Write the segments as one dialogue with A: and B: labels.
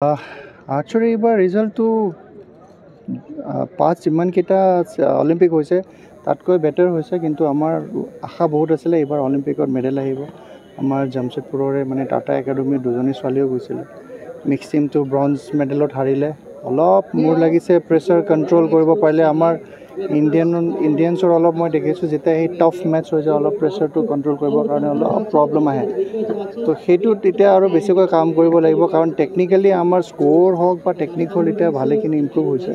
A: Archery এইবাৰ ৰিজাল্টটো পাঁচ যিমানকেইটা অলিম্পিক হৈছে তাতকৈ বেটাৰ হৈছে, কিন্তু আমাৰ আশা বহুত আছিলে এইবাৰ অলিম্পিকত মেডেল আহিব। আমাৰ জামছেদপুৰৰে মানে টাটা একাডেমীৰ দুজনী ছোৱালীও গৈছিলে। মিক্স টিমটো ব্ৰঞ্জ মেডেলত হাৰিলে। অলপ মোৰ লাগিছে প্ৰেছাৰ কণ্ট্ৰল কৰিব পাৰিলে আমাৰ ইণ্ডিয়ানছৰ অলপ মই দেখিছোঁ যেতিয়া সেই টাফ মেটচ হৈ যায় অলপ প্ৰেছাৰটো কণ্ট্ৰল কৰিবৰ কাৰণে অলপ প্ৰব্লেম আহে। তো সেইটো তেতিয়া আৰু বেছিকৈ কাম কৰিব লাগিব, কাৰণ টেকনিকেলি আমাৰ স্ক'ৰ হওক বা টেকনিক হ'ল এতিয়া ভালেখিনি ইম্প্ৰুভ হৈছে।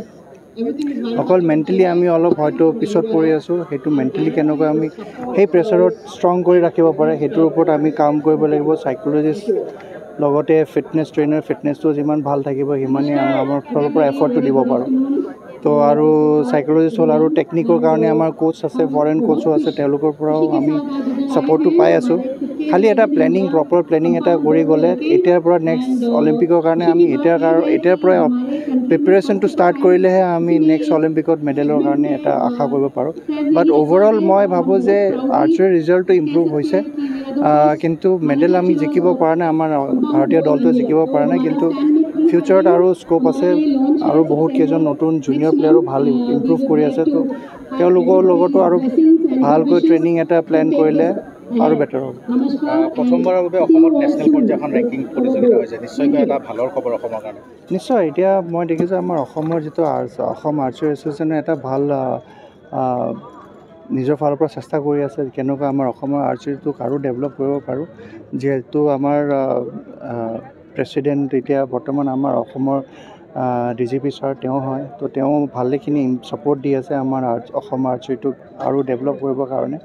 A: অকল মেণ্টেলি আমি অলপ হয়তো পিছত পৰি আছোঁ। সেইটো মেণ্টেলি কেনেকৈ আমি সেই প্ৰেছাৰত ষ্ট্ৰং কৰি ৰাখিব পাৰে সেইটোৰ ওপৰত আমি কাম কৰিব লাগিব। চাইক'লজিষ্ট লগতে ফিটনেছ ট্ৰেইনাৰ ফিটনেছটো যিমান ভাল থাকিব সিমানেই আমাৰ ফালৰ পৰা এফৰ্টটো দিব পাৰোঁ। তো আৰু চাইক'লজিষ্ট হ'ল আৰু টেকনিকৰ কাৰণে আমাৰ কোচ আছে, ফৰেন কোচো আছে, তেওঁলোকৰ পৰাও আমি ছাপৰ্টটো পাই আছোঁ। খালি এটা প্লেনিং প্ৰপাৰ প্লেনিং এটা কৰি গ'লে এতিয়াৰ পৰা নেক্সট অলিম্পিকৰ কাৰণে আমি এতিয়াৰ পৰাই প্ৰিপেৰেশ্যনটো ষ্টাৰ্ট কৰিলেহে আমি নেক্সট অলিম্পিকত মেডেলৰ কাৰণে এটা আশা কৰিব পাৰোঁ। বাট অ'ভাৰঅল মই ভাবোঁ যে আৰ্চাৰীৰ ৰিজাল্টটো ইম্প্ৰুভ হৈছে, কিন্তু মেডেল আমি জিকিব পৰা নাই, আমাৰ ভাৰতীয় দলটোৱে জিকিব পৰা নাই। কিন্তু ফিউচাৰত আৰু স্ক'প আছে, আৰু বহুত কেইজন নতুন জুনিয়ৰ প্লেয়াৰো ভাল ইম্প্ৰুভ কৰি আছে। তো তেওঁলোকৰ লগতো আৰু ভালকৈ ট্ৰেইনিং এটা প্লেন কৰিলে আৰু বেটাৰ হ'ব।
B: প্ৰথমবাৰৰ বাবে অসমত নেশ্যনেল পৰ্যায়ৰ এখন ৰেংকিং প্ৰতিযোগিতা হৈছে, নিশ্চয়কৈ এটা ভালৰ খবৰ অসমৰ কাৰণে।
A: নিশ্চয়, এতিয়া মই দেখিছোঁ আমাৰ অসমৰ যিটো অসম আৰ্চাৰী এছ'চিয়েশ্যনে এটা ভাল নিজৰ ফালৰ পৰা চেষ্টা কৰি আছে কেনেকুৱা আমাৰ অসমৰ আৰ্চাৰীটোক আৰু ডেভেলপ কৰিব পাৰোঁ। যিহেতু আমাৰ প্ৰেছিডেণ্ট এতিয়া বৰ্তমান আমাৰ অসমৰ DGP ছাৰ তেওঁ হয়, তো তেওঁ ভালেখিনি ছাপৰ্ট দি আছে আমাৰ অসম আৰ্চাৰীটোক আৰু ডেভেলপ কৰিবৰ কাৰণে।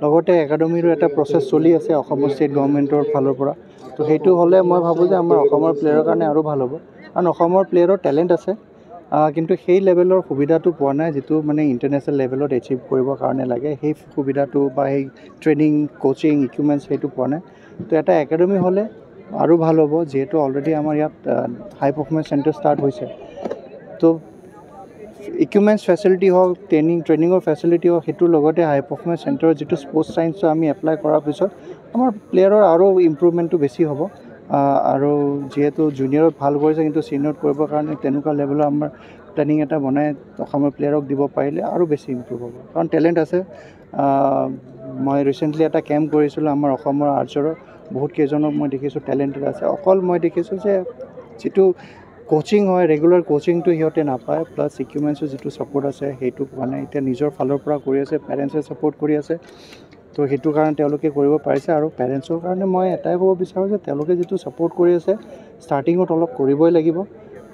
A: লগতে একাডেমীৰো এটা প্ৰচেছ চলি আছে অসমৰ ষ্টেট গভৰ্ণমেণ্টৰ ফালৰ পৰা। তো সেইটো হ'লে মই ভাবোঁ যে আমাৰ অসমৰ প্লেয়াৰৰ কাৰণে আৰু ভাল হ'ব, কাৰণ অসমৰ প্লেয়াৰৰ টেলেণ্ট আছে, কিন্তু সেই লেভেলৰ সুবিধাটো পোৱা নাই যিটো মানে ইণ্টাৰনেশ্যনেল লেভেলত এচিভ কৰিবৰ কাৰণে লাগে। সেই সুবিধাটো বা সেই ট্ৰেইনিং কোচিং ইকুইপমেণ্টছ সেইটো পোৱা নাই। তো এটা একাডেমি হ'লে আৰু ভাল হ'ব, যিহেতু অলৰেডি আমাৰ ইয়াত হাই পাৰফৰ্মেঞ্চ চেণ্টাৰ ষ্টাৰ্ট হৈছে। তো ইকুইপমেণ্টছ ফেচিলিটি হওক, ট্ৰেইনিঙৰ ফেচিলিটি হওক, সেইটোৰ লগতে হাই পাৰফৰ্মেঞ্চ চেণ্টাৰৰ যিটো স্পৰ্টছ ছায়েন্সটো আমি এপ্লাই কৰাৰ পিছত আমাৰ প্লেয়াৰৰ আৰু ইম্প্ৰুভমেণ্টটো বেছি হ'ব। আৰু যিহেতু জুনিয়ৰত ভাল কৰিছে, কিন্তু ছিনিয়ৰত কৰিবৰ কাৰণে তেনেকুৱা লেভেলৰ আমাৰ প্লেনিং এটা বনাই অসমৰ প্লেয়াৰক দিব পাৰিলে আৰু বেছি ইম্প্ৰুভ হ'ব, কাৰণ টেলেণ্ট আছে। মই ৰিচেণ্টলি এটা কেম্প কৰিছিলোঁ আমাৰ অসমৰ আৰ্চাৰৰ, বহুত কেইজনক মই দেখিছোঁ টেলেণ্টেড আছে। অকল মই দেখিছোঁ যে যিটো কোচিং হয় ৰেগুলাৰ কোচিংটো সিহঁতে নাপায়, প্লাছ ইকুইপমেণ্টছৰ যিটো ছাপৰ্ট আছে সেইটো পোৱা নাই। এতিয়া নিজৰ ফালৰ পৰা কৰি আছে, পেৰেণ্টছে ছাপৰ্ট কৰি আছে, তো সেইটো কাৰণে তেওঁলোকে কৰিব পাৰিছে। আৰু পেৰেণ্টছৰ কাৰণে মই এটাই ক'ব বিচাৰোঁ যে তেওঁলোকে যিটো ছাপৰ্ট কৰি আছে ষ্টাৰ্টিঙত অলপ কৰিবই লাগিব,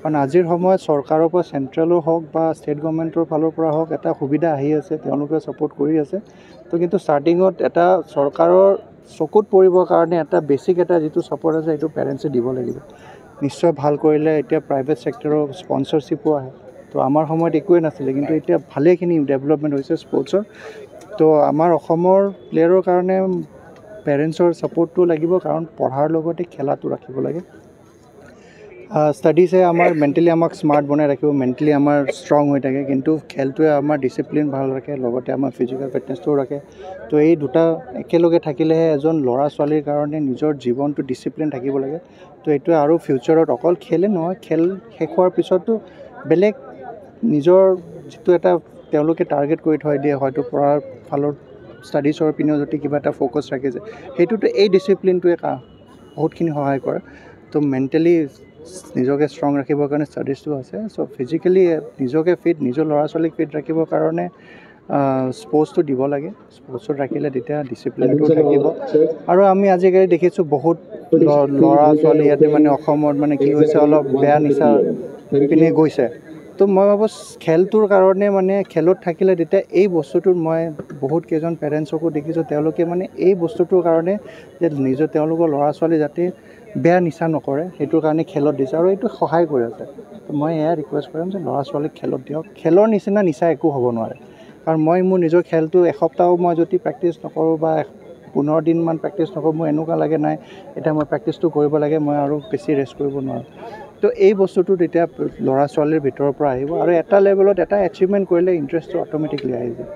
A: কাৰণ আজিৰ সময়ত চৰকাৰৰ পৰা চেণ্ট্ৰেলৰ হওক বা ষ্টেট গভৰ্ণমেণ্টৰ ফালৰ পৰা হওক এটা সুবিধা আহি আছে, তেওঁলোকে ছাপৰ্ট কৰি আছে। তো কিন্তু ষ্টাৰ্টিঙত এটা চৰকাৰৰ চকুত পৰিবৰ কাৰণে এটা বেছিক এটা যিটো ছাপৰ্ট আছে সেইটো পেৰেণ্টছে দিব লাগিব। নিশ্চয় ভাল কৰিলে এতিয়া প্ৰাইভেট ছেক্টৰৰ স্পনচৰশ্বিপো আহে। তো আমাৰ সময়ত একোৱেই নাছিলে, কিন্তু এতিয়া ভালেখিনি ডেভেলপমেণ্ট হৈছে স্পৰ্টছৰ। তো আমাৰ অসমৰ প্লেয়াৰৰ কাৰণে পেৰেণ্টছৰ ছাপৰ্টটো লাগিব, কাৰণ পঢ়াৰ লগতে খেলাটো ৰাখিব লাগে। ষ্টাডিছে আমাৰ মেণ্টেলি আমাক স্মাৰ্ট বনাই ৰাখিব, মেণ্টেলি আমাৰ ষ্ট্ৰং হৈ থাকে, কিন্তু খেলটোৱে আমাৰ ডিচিপ্লিন ভাল ৰাখে, লগতে আমাৰ ফিজিকেল ফিটনেছটোও ৰাখে। তো এই দুটা একেলগে থাকিলেহে এজন ল'ৰা ছোৱালীৰ কাৰণে নিজৰ জীৱনটো ডিচিপ্লিন থাকিব লাগে। তো এইটোৱে আৰু ফিউচাৰত অকল খেলে নহয়, খেল শেষ হোৱাৰ পিছতো বেলেগ নিজৰ যিটো এটা তেওঁলোকে টাৰ্গেট কৰি থৈ দিয়ে, হয়তো পঢ়াৰ ফালৰ ষ্টাডিছৰ পিনেও যদি কিবা এটা ফ'কাছ ৰাখিছে, সেইটোতো এই ডিচিপ্লিনটোৱে বহুতখিনি সহায় কৰে। তো মেণ্টেলি নিজকে ষ্ট্ৰং ৰাখিবৰ কাৰণে ষ্টাডিজটো আছে। চ' ফিজিকেলি নিজকে ফিট, নিজৰ ল'ৰা ছোৱালীক ফিট ৰাখিবৰ কাৰণে স্পৰ্টছটো দিব লাগে। স্পৰ্টছত ৰাখিলে তেতিয়া ডিচিপ্লিনটো থাকিব। আৰু আমি আজিকালি দেখিছোঁ বহুত ল'ৰা ছোৱালী ইয়াতে মানে অসমত মানে কি হৈছে অলপ বেয়া নিচা পিনে গৈছে। তো মই ভাবোঁ খেলটোৰ কাৰণে মানে খেলত থাকিলে তেতিয়া এই বস্তুটোত মই বহুত কেইজন পেৰেণ্টছকো দেখিছোঁ, তেওঁলোকে মানে এই বস্তুটোৰ কাৰণে যে তেওঁলোকৰ ল'ৰা ছোৱালী যাতে বেয়া নিচা নকৰে সেইটোৰ কাৰণে খেলত দিছে, আৰু এইটো সহায় কৰি আছে। তো মই এয়া ৰিকুৱেষ্ট কৰিম যে ল'ৰা ছোৱালীক খেলত দিয়ক। খেলৰ নিচিনা নিচা একো হ'ব নোৱাৰে, কাৰণ মই মোৰ নিজৰ খেলটো এসপ্তাহো মই যদি প্ৰেক্টিছ নকৰোঁ বা 15 দিনমান প্ৰেক্টিছ নকৰোঁ, মোৰ এনেকুৱা লাগে নাই এতিয়া মই প্ৰেক্টিছটো কৰিব লাগে, মই আৰু বেছি ৰেষ্ট কৰিব নোৱাৰোঁ। তো এই বস্তুটো তেতিয়া ল'ৰা ছোৱালীৰ ভিতৰৰ পৰা আহিব, আৰু এটা লেভেলত এটা এচিভমেণ্ট কৰিলে ইণ্টাৰেষ্টটো অট'মেটিকলি আহি যায়।